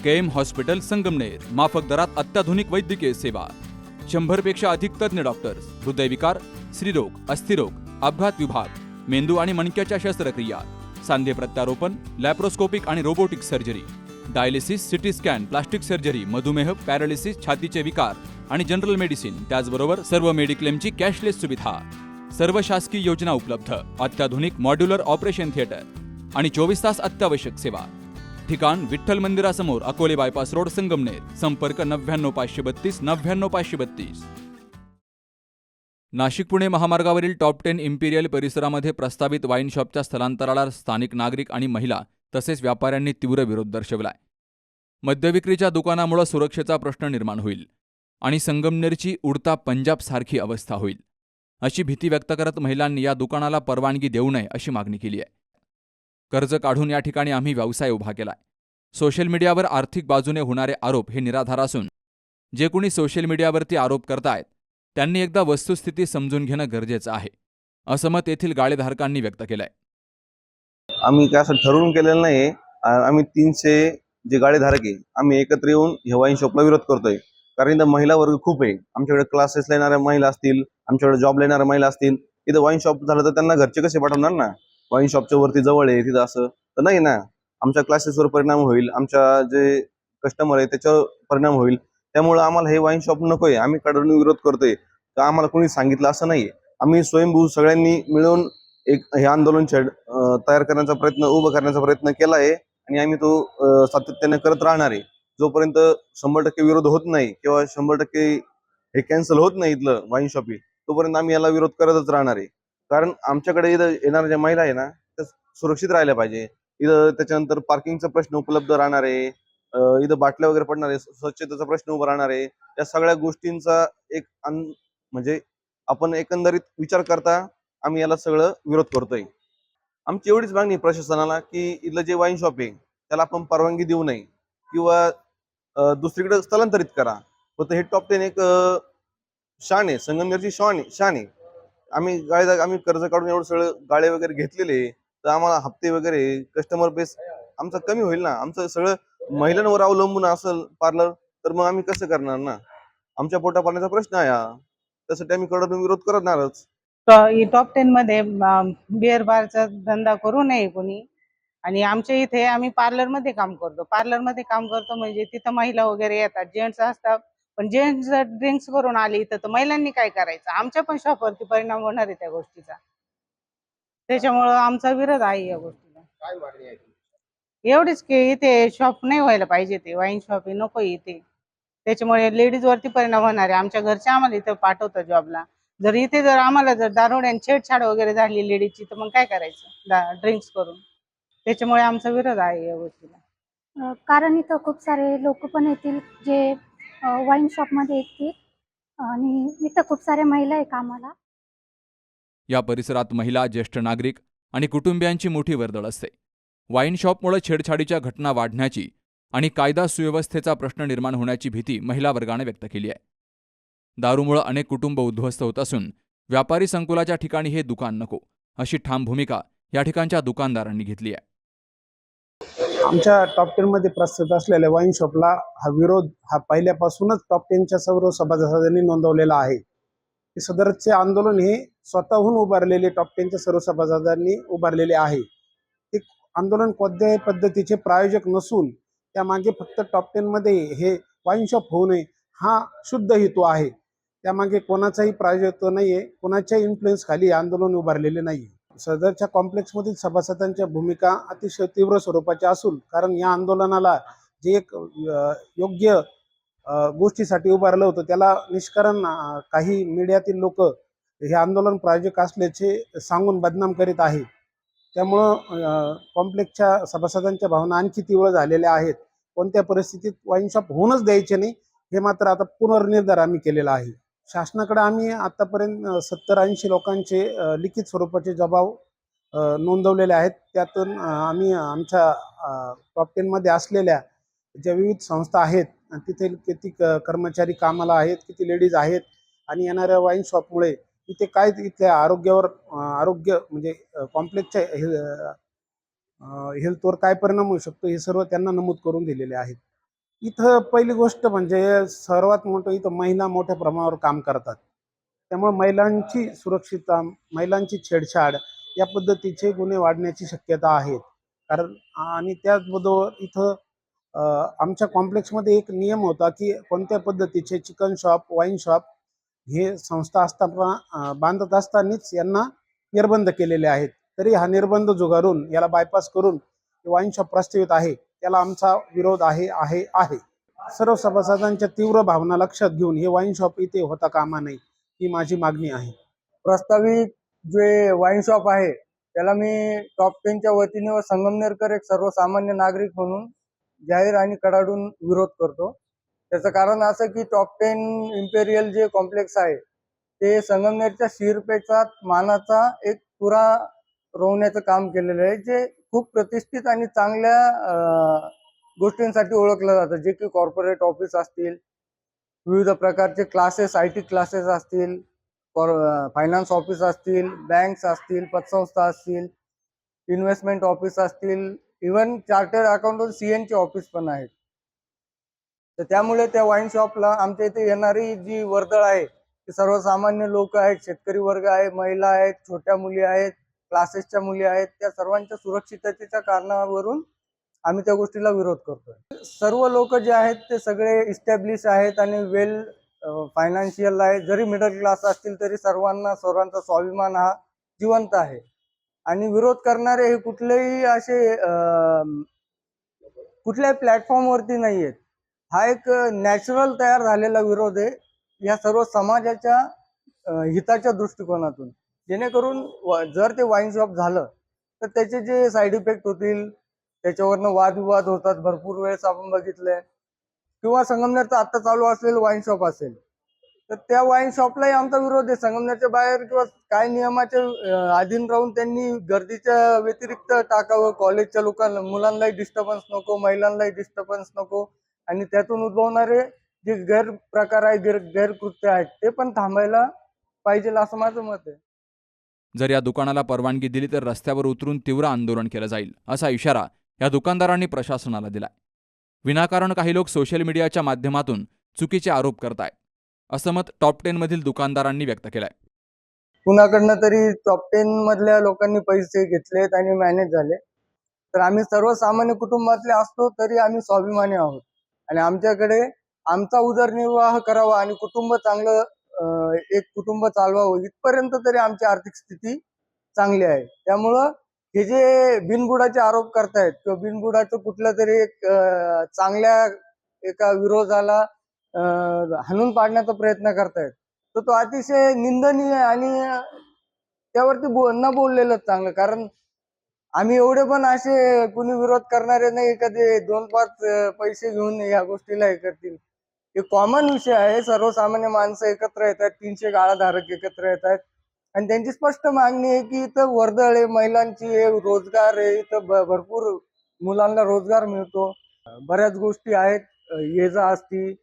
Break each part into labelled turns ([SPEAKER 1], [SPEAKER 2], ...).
[SPEAKER 1] KM hospital Sangamner, माफक दरात अत्याधुनिक वैद्यकीय सेवा, 100 पेक्षा अधिक तज्ञ डॉक्टर्स, हृदयविकार, स्त्रीरोग, अस्थिरोग, अपघात विभाग, मेंदू आणि मणक्याच्या शस्त्रक्रिया, सांधे प्रत्यारोपण, लॅप्रोस्कोपिक आणि robotic surgery, dialysis, CT scan, plastic surgery, मधुमेह, पॅरालिसिस, छातीचे विकार आणि जनरल मेडिसिन, त्याचबरोबर सर्व मेडिक्लेमची कॅशलेस सुविधा, सर्व शासकीय योजना उपलब्ध, अत्याधुनिक मॉड्युलर ऑपरेशन थिएटर आणि 24 तास अत्यावश्यक सेवा. ठिकाण विठ्ठल मंदिरासमोर, अकोले बायपास रोड, संगमनेर. संपर्क 99 532 99 532. नाशिक पुणे महामार्गावरील टॉप 10 इम्पिरियल परिसरामध्ये प्रस्तावित वाईन शॉपच्या स्थलांतराला स्थानिक नागरिक आणि महिला तसेच व्यापाऱ्यांनी तीव्र विरोध दर्शवलाय. मद्यविक्रीच्या दुकानामुळे सुरक्षेचा प्रश्न निर्माण होईल आणि संगमनेरची उडता पंजाब सारखी अवस्था होईल, अशी भीती व्यक्त करत महिलांनी या दुकानाला परवानगी देऊ नये अशी मागणी केली आहे. कर्ज काढून या ठिकाणी आम्ही व्यवसाय उभा केलाय. सोशल मीडियावर आर्थिक बाजूने होणारे आरोप हे निराधार असून जे कोणी सोशल मीडियावरती आरोप करतायत त्यांनी एकदा वस्तुस्थिती समजून घेणं गरजेचं आहे, असं मत येथील गाळेधारकांनी व्यक्त केलंय.
[SPEAKER 2] आम्ही काय असं ठरवून केलेलं नाही. आम्ही 300 जे गाळेधारक आहे आम्ही एकत्र येऊन हे वाईन शॉपला विरोध करतोय. कारण इथं महिला वर्ग खूप आहे. आमच्याकडे क्लासेसला येणाऱ्या महिला असतील, आमच्याकडे जॉबला येणाऱ्या महिला असतील. इथं वाईन शॉप झालं तर त्यांना घरचे कसे पाठवणार ना. वाईन शॉपच्या वरती जवळ आहे तिथं असं तर नाही ना. आमच्या क्लासेसवर परिणाम होईल, आमच्या जे कस्टमर आहे त्याच्यावर परिणाम होईल. त्यामुळे आम्हाला हे वाईन शॉप नकोय. आम्ही कडून विरोध करतोय. तर आम्हाला कोणी सांगितलं असं नाहीये. आम्ही स्वयंभू सगळ्यांनी मिळून एक हे आंदोलन तयार करण्याचा प्रयत्न, उभं करण्याचा प्रयत्न केला आहे आणि आम्ही तो सातत्याने करत राहणार आहे. जोपर्यंत 100% विरोध होत नाही किंवा 100% हे कॅन्सल होत नाही इथलं वाईन शॉपिंग, तोपर्यंत आम्ही याला विरोध करतच राहणार आहे. कारण आमच्याकडे इथं येणाऱ्या ज्या महिला आहे ना त्या सुरक्षित राहिल्या पाहिजे. इथं त्याच्यानंतर पार्किंगचा प्रश्न उपलब्ध राहणार आहे, इथं बाटल्या वगैरे पडणार आहे, स्वच्छतेचा प्रश्न उभा राहणार आहे. या सगळ्या गोष्टींचा एक म्हणजे आपण एकंदरीत विचार करता आम्ही याला सगळं विरोध करतोय. आमची एवढीच मागणी प्रशासनाला की इथलं जे वाईन शॉप आहे त्याला आपण परवानगी देऊ नये किंवा दुसरीकडे स्थलांतरित करा. फक्त हे टॉप 10 एक शान आहे, संगमनेरची शान आहे. आम्ही कर्ज काढून एवढं सगळं गाळे वगैरे घेतलेले, तर आम्हाला हप्ते वगैरे कस्टमर बेस आमचा कमी होईल ना. आमचं सगळं महिलांवर अवलंबून असेल पार्लर, तर मग आम्ही कसं करणार ना. आमच्या पोटा पाण्याचा प्रश्न आहे हा. त्यासाठी आम्ही कडून विरोध करणारच.
[SPEAKER 3] टॉप 10 मध्ये बिअर बारचा धंदा करू नये कोणी. आणि आमच्या इथे आम्ही पार्लरमध्ये काम करतो. पार्लरमध्ये काम करतो म्हणजे तिथं महिला वगैरे येतात, जेंट्स असतात. पण जेंट्स जर ड्रिंक्स करून आले इथं तर महिलांनी काय करायचं? आमच्या पण शॉपवरती परिणाम होणार आहे त्या गोष्टीचा. त्याच्यामुळं आमचा विरोध आहे या गोष्टीला.
[SPEAKER 2] काय मागणी आहे?
[SPEAKER 3] एवढीच की इथे शॉप नाही व्हायला पाहिजे, ते वाईन शॉप नको इथे. त्याच्यामुळे लेडीज वरती परिणाम होणार आहे. आमच्या घरचे आम्हाला इथं पाठवतात जॉबला. जर इथे आम्हाला दारुड्याने छेडछाड वगैरे झाली लेडीजची तर मग काय करायचं ड्रिंक्स करून? त्याच्यामुळे आमचा विरोध आहे या गोष्टीला.
[SPEAKER 4] कारण इथं खूप सारे लोक पण येतील जे वाईन शॉपमध्ये येतील आणि इथं खूप साऱ्या महिला आहे कामाला.
[SPEAKER 1] या परिसरात महिला, ज्येष्ठ नागरिक आणि कुटुंबियांची मोठी वर्दळ असते. वाईन शॉपमुळे छेडछाडीच्या घटना वाढण्याची आणि कायदा सुव्यवस्थेचा प्रश्न निर्माण होण्याची भीती महिला वर्गाने व्यक्त केली आहे. दारूमुळे अनेक कुटुंब उद्ध्वस्त होत असून व्यापारी संकुलाच्या ठिकाणी हे दुकान नको, अशी ठाम भूमिका या ठिकाणच्या दुकानदारांनी घेतली आहे.
[SPEAKER 5] आमच्या टॉप 10 मध्ये प्रस्तुत असलेल्या वाईन शॉपला हा विरोध पहिल्यापासूनच टॉप 10च्या सर्व सभासदांनी नोंदवलेला आहे. सदरचे आंदोलन हे स्वतःहून उभारलेले टॉप 10च्या सर्व सभासदांनी उभारलेले आहे. ते आंदोलन कोणत्याही पद्धतीचे प्रायोजक नसून त्यामागे फक्त टॉप 10 मध्ये हे वाईन शॉप होऊ नये हा शुद्ध हेतू आहे. त्यामागे कोणाचाही प्रायोजकत्व नाहीये, कोणाच्याही इन्फ्लुएन्स खाली आंदोलन उभारलेले नाहीये. सदरच्या कॉम्प्लेक्समधील सभासदांच्या भूमिका अतिशय तीव्र स्वरूपाच्या असून कारण या आंदोलनाला जे एक योग्य गोष्टीसाठी उभारलं होतं त्याला निष्कारण काही मीडियातील लोक हे आंदोलन प्रायोजक असल्याचे सांगून बदनाम करीत आहे. त्यामुळं कॉम्प्लेक्सच्या सभासदांच्या भावना आणखी तीव्र झालेल्या आहेत. कोणत्या परिस्थितीत वाईन शॉप होऊनच द्यायचे नाही हे मात्र आता पुनर्निर्धार आम्ही केलेला आहे. शासनाकडे आम्ही आतापर्यंत 70-80 लोकांचे लिखित स्वरूपाचे जबाब नोंदवलेले आहेत. त्यातून आम्ही आमच्या टॉप 10 मध्ये असलेल्या ज्या विविध संस्था आहेत तिथे किती कर्मचारी कामाला आहेत, किती लेडीज आहेत आणि येणाऱ्या वाईन शॉपमुळे इथे काय इथल्या आरोग्य म्हणजे कॉम्प्लेक्सच्या हेल्थवर काय परिणाम होऊ शकतो हे सर्व त्यांना नमूद करून दिलेले आहेत. इथं पहिली गोष्ट म्हणजे सर्वात मोठं इथं महिला मोठ्या प्रमाणावर काम करतात. त्यामुळे महिलांची सुरक्षितता, महिलांची छेडछाड या पद्धतीचे गुन्हे वाढण्याची शक्यता आहेत. कारण आणि त्याचबरोबर इथं आमच्या कॉम्प्लेक्समध्ये एक नियम होता, की कोणत्या पद्धतीचे चिकन शॉप, वाईन शॉप हे संस्था असताना बांधत असतानाच यांना निर्बंध केलेले आहेत. तरी हा निर्बंध झुगारून याला बायपास करून वाईन शॉप प्रस्तावित आहे, त्याला आमचा विरोध आहे. सर्व सभासदांच्या तीव्र भावना लक्षात घेऊन हे वाईन शॉप इथे होता कामा नये, ही माझी मागणी आहे.
[SPEAKER 6] प्रस्तावित जे वाईन शॉप आहे त्याला मी टॉप 10च्या वतीने व संगमनेरकर एक सर्वसामान्य नागरिक म्हणून जाहीर आणि कडाडून विरोध करतो. त्याचं कारण असं की टॉप 10 इम्पेरियल जे कॉम्प्लेक्स आहे ते संगमनेरच्या शीरपेचात मानाचा एक पुरा रोवण्याचं काम केलेलं आहे, जे खूप प्रतिष्ठित आणि चांगल्या गोष्टींसाठी ओळखलं जातं, जे की कॉर्पोरेट ऑफिस असतील, विविध प्रकारचे क्लासेस, IT क्लासेस असतील, फायनान्स ऑफिस असतील, बँक्स असतील, पतसंस्था असतील, इन्व्हेस्टमेंट ऑफिस असतील, इव्हन चार्टर्ड अकाउंटंट CN चे ऑफिस पण आहेत. तर त्यामुळे त्या वाईन शॉपला आमच्या इथे येणारी जी वर्दळ आहे ती सर्वसामान्य लोक आहेत, शेतकरी वर्ग आहे, महिला आहेत, छोट्या मुली आहेत, क्लासेसच्या मुली आहेत, त्या सर्वांच्या सुरक्षिततेच्या कारणावरून आम्ही त्या गोष्टीला विरोध करतोय. सर्व लोक जे आहेत ते सगळे इस्टॅब्लिश आहेत आणि वेल फायनान्शियल आहे. जरी मिडल क्लास असतील तरी सर्वांचा स्वाभिमान हा जिवंत आहे. आणि विरोध करणारे हे कुठल्याही प्लॅटफॉर्मवरती नाही आहेत. हा एक नॅचरल तयार झालेला विरोध आहे या सर्व समाजाच्या हिताच्या दृष्टिकोनातून. जेणेकरून जर ते वाईन शॉप झालं तर त्याचे जे साईड इफेक्ट होतील, त्याच्यावरनं वादविवाद होतात, भरपूर वेळेस आपण बघितलंय. किंवा संगमनेरचं आता चालू असलेलं वाईन शॉप असेल तर त्या वाईन शॉपलाही आमचा विरोध आहे. संगमनेरच्या बाहेर किंवा काय नियमाच्या अधीन राहून त्यांनी गर्दीच्या व्यतिरिक्त टाकावं. कॉलेजच्या लोकांना, मुलांनाही डिस्टर्बन्स नको, महिलांनाही डिस्टर्बन्स नको, आणि त्यातून उद्भवणारे जे गैरप्रकार आहे, गैरकृत्य आहेत ते पण थांबायला पाहिजे असं माझं मत आहे.
[SPEAKER 1] जर या दुकानाला परवानगी दिली तर रस्त्यावर उतरून तीव्र आंदोलन केलं जाईल, असा इशारा या दुकानदारांनी प्रशासनाला दिलाय. विनाकारण काही लोक सोशल मीडियाच्या माध्यमातून चुकीचे आरोप करतायत, असं मत टॉप 10 मधील दुकानदारांनी व्यक्त केलंय.
[SPEAKER 6] कुणाकडनं तरी टॉप 10 मधल्या लोकांनी पैसे घेतलेत आणि मॅनेज झाले. तर आम्ही सर्वसामान्य कुटुंबातले असतो तरी आम्ही स्वाभिमानी आहोत आणि आमच्याकडे आमचा उदरनिर्वाह करावा आणि कुटुंब चांगलं एक कुटुंब चालवावं इथपर्यंत तरी आमची आर्थिक स्थिती चांगली आहे. त्यामुळं हे जे बिनबुडाचे आरोप करतायत किंवा बिनबुडाचं कुठल्या तरी एक चांगल्या एका विरोधाला हाणून पाडण्याचा प्रयत्न करतायत तर तो अतिशय निंदनीय आणि त्यावरती न बोललेलं चांगलं. कारण आम्ही एवढे पण असे कुणी विरोध करणारे नाही कधी 2-5 पैसे घेऊन या गोष्टीला हे करतील. हे कॉमन विषय आहे. सर्वसामान्य माणसं एकत्र येतात, 300 गाळाधारक एकत्र येतात आणि त्यांची स्पष्ट मागणी आहे की इथं वर्दळ आहे, महिलांची आहे, रोजगार आहे, इथं भरपूर मुलांना रोजगार मिळतो, बऱ्याच गोष्टी आहेत. येजा असती,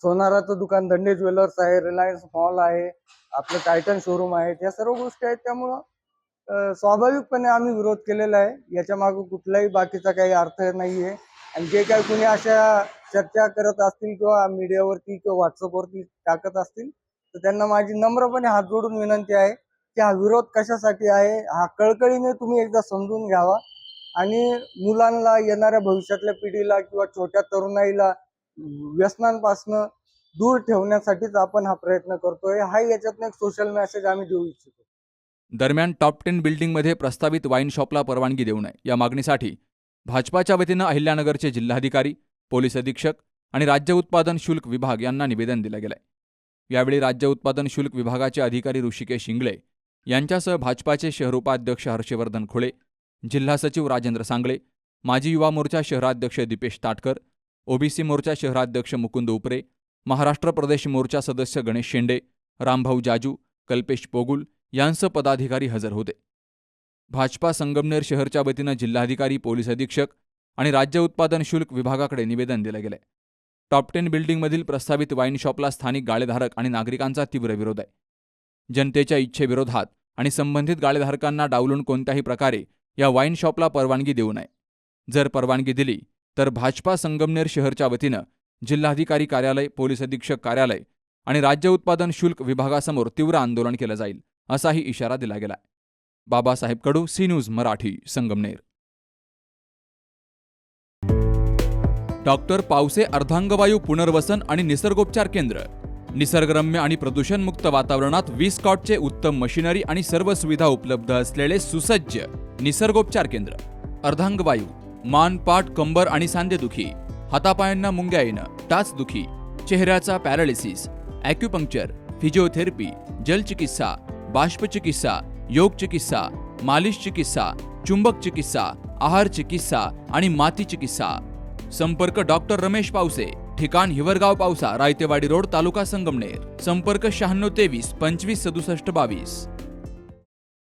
[SPEAKER 6] सोनाराचं दुकान, धंडे ज्वेलर्स आहे, रिलायन्स मॉल आहे, आपलं टायटन शोरूम आहे, या सर्व गोष्टी आहेत. त्यामुळं स्वाभाविकपणे आम्ही विरोध केलेला आहे. याच्या मागे कुठलाही बाकीचा काही अर्थ नाहीये. आणि जे काही कुणी अशा चर्चा करत असतील किंवा मीडियावरती किंवा व्हॉट्सअपवरती टाकत असतील तर त्यांना माझी नम्रपणे हात जोडून विनंती आहे की हा विरोध कशासाठी आहे हा कळकळीने तुम्ही एकदा समजून घ्यावा आणि मुलांना, येणाऱ्या भविष्यातल्या पिढीला किंवा छोट्या तरुणाईला व्यसनांपासून दूर ठेवण्यासाठीच आपण हा प्रयत्न करतोय. हा याच्यातनं एक सोशल मेसेज आम्ही देऊ इच्छितो.
[SPEAKER 1] दरम्यान टॉप 10 बिल्डिंगमध्ये प्रस्तावित वाईन शॉपला परवानगी देऊ नये या मागणीसाठी भाजपाच्या वतीनं अहिल्यानगरचे जिल्हाधिकारी, पोलीस अधीक्षक आणि राज्य उत्पादन शुल्क विभाग यांना निवेदन दिलं गेलंय. यावेळी राज्य उत्पादन शुल्क विभागाचे अधिकारी ऋषिकेश इंगळे यांच्यासह भाजपाचे शहर उपाध्यक्ष हर्षवर्धन खोळे, जिल्हा सचिव राजेंद्र सांगळे, माजी युवा मोर्चा शहराध्यक्ष दीपेश ताटकर, ओबीसी मोर्चा शहराध्यक्ष मुकुंद उपरे, महाराष्ट्र प्रदेश मोर्चा सदस्य गणेश शेंडे, रामभाऊ जाजू, कल्पेश पोगुल यांसह पदाधिकारी हजर होते. भाजपा संगमनेर शहरच्या वतीनं जिल्हाधिकारी, पोलीस अधीक्षक आणि राज्य उत्पादन शुल्क विभागाकडे निवेदन दिलं गेलंय. टॉप 10 बिल्डिंगमधील प्रस्तावित वाईन शॉपला स्थानिक गाळेधारक आणि नागरिकांचा तीव्र विरोध आहे. जनतेच्या इच्छेविरोधात आणि संबंधित गाळेधारकांना डावलून कोणत्याही प्रकारे या वाईन शॉपला परवानगी देऊ नये. जर परवानगी दिली तर भाजपा संगमनेर शहरच्या वतीनं जिल्हाधिकारी कार्यालय, पोलीस अधीक्षक कार्यालय आणि राज्य उत्पादन शुल्क विभागासमोर तीव्र आंदोलन केलं जाईल, असाही इशारा दिला गेलाय. Babasaheb Kadu, C news Marathi, Sangamner. Doctor Pawase अर्धांगवायू पुनर्वसन आणि निसर्गोपचार केंद्र. निसर्गरम्य आणि प्रदूषणमुक्त वातावरणात 20 कॉटचे उत्तम मशिनरी आणि सर्व सुविधा उपलब्ध असलेले सुसज्ज निसर्गोपचार केंद्र. अर्धांगवायू, मान, पाठ, कंबर आणि सांधेदुखी, हातापायांना मुंग्या येणं, टाचदुखी, चेहऱ्याचा पॅरालिसिस, ॲक्युपंक्चर, फिजिओथेरपी, जलचिकित्सा, बाष्पचिकित्सा, योग चिकित्सा, मालिश चिकित्सा, चुंबक चिकित्सा, आहार चिकित्सा आणि माती चिकित्सा. संपर्क डॉक्टर रमेश पावसे, ठिकाण हिवरगाव पावसा, रायतेवाडी रोड, तालुका संगमनेर. संपर्क 9623 25 67 22.